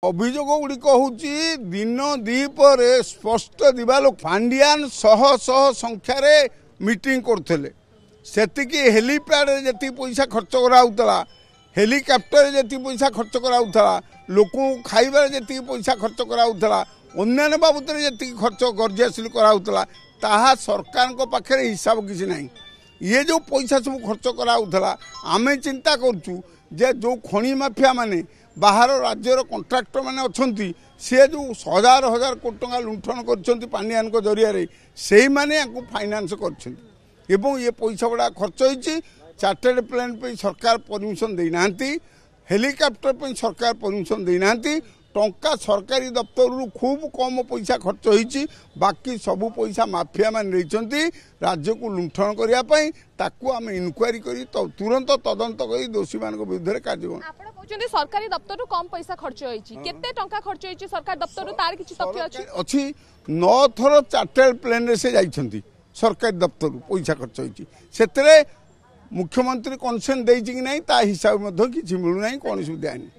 अभियोग गुड़िक हूँ दिन दीपर स्पष्ट दिवालोक फांडियान शह शह संख्यार मीटिंग करते से हेलीपैड जी पैसा खर्च कराला हेलीकप्टर जी पैसा खर्च कराला लोक खाइबार जी पैसा खर्च कराला अन्य बाबद जी खर्च गर्जी हासिल कराला ताहा सरकार पाखे हिसाब किसी ना ये जो पैसा सब खर्च कराला आम चिंता करूँ जे जो खनि माफिया माने बाहर राज्यर कंट्राक्टर मैंने अच्छा सी जो हजार हजार कोटी टका लुंठन कर जरिया से मैंने फाइनान्स कर ये पैसा गुड़ा खर्च होती चार्टर्ड प्लेन पे सरकार परमिशन देना हेलीकप्टर पे सरकार परमिशन देना टंका सरकारी दफ्तर खूब कम पैसा खर्च होती बाकी सबू पैसा माफिया मान राज्य को लुंठन करने आम इनक्वारी कर तुरंत तदंत कर दोषी मान विरुद्ध कार्य सरकारी दफ्तर कम पैसा खर्च केते टंका खर्च होती सरकारी दफ्तर तार किछि तथ्य अछि 9 थर चार्टर्ड प्लेन रे से जाइछंती सरकारी दफ्तर पैसा खर्च होती से मुख्यमंत्री कनसेंट देछि कि नहीं ता हिसाब में किछि मिलु नहीं कौन सुविधा नहीं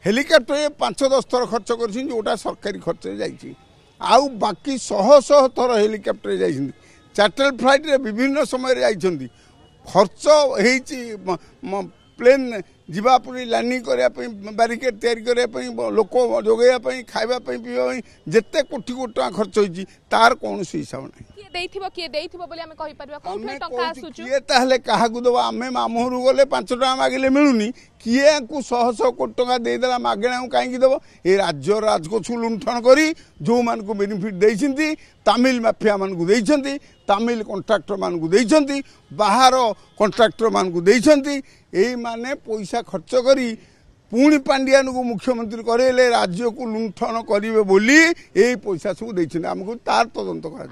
हेलीकप्टर 5-10 थर खर्च कर सरकारी खर्च आउ बाकी शह शह थर हेलीकप्टर जाइछंती चार्टर्ड फ्लाइट रे विभिन्न समय जाइछंती खर्च होती प्लेन जीवापुरी लैंडिंग करने बारिकेड तैयारी लोक जोगेवाई खावा पीवा जिते कोटी कोटी टका खर्च होती तार कौन हिसाब ना किए ताहले क्या दबा आम मामूर गले 5 टका मागिले मिलूनी किए शह शह कोटी टका देदेला मागणा कहीं दब ये राज्य राजकोष लुंठन कर जो मान को बेनिफिट देती तमिल माफिया मान को देती तमिल कंट्राक्टर मान को देती बाहर कंट्राक्टर मान को देती यही माने पैसा खर्च करी पुणी पांडियान को मुख्यमंत्री करे राज्य को लुंठन करेंगे बोली यही पैसा सब देते आमको तार तदंत कर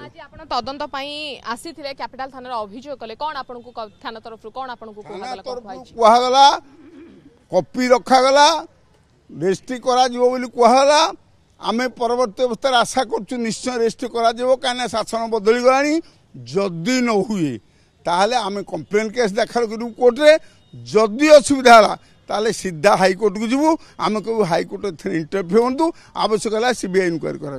तदंत आसी कैपिटल थाना अभियोग कले कौन आपको थाना तरफ कौन आपको कहगला कॉपी रखागला रेजिस्ट्री कहगला आम परवर्त अवस्था आशा कर निश्चय रेजिस्ट्री करें शासन बदली गला जदि न हुए ताहले आम कंप्लेन केस दाखल करूँ कोर्ट रे जदि असुविधा है ताले सीधा हाईकोर्ट को जीवु आम कहूँ हाईकोर्ट इंटरव्यू हूँ आवश्यक है सीबीआई इनक्वारी करा।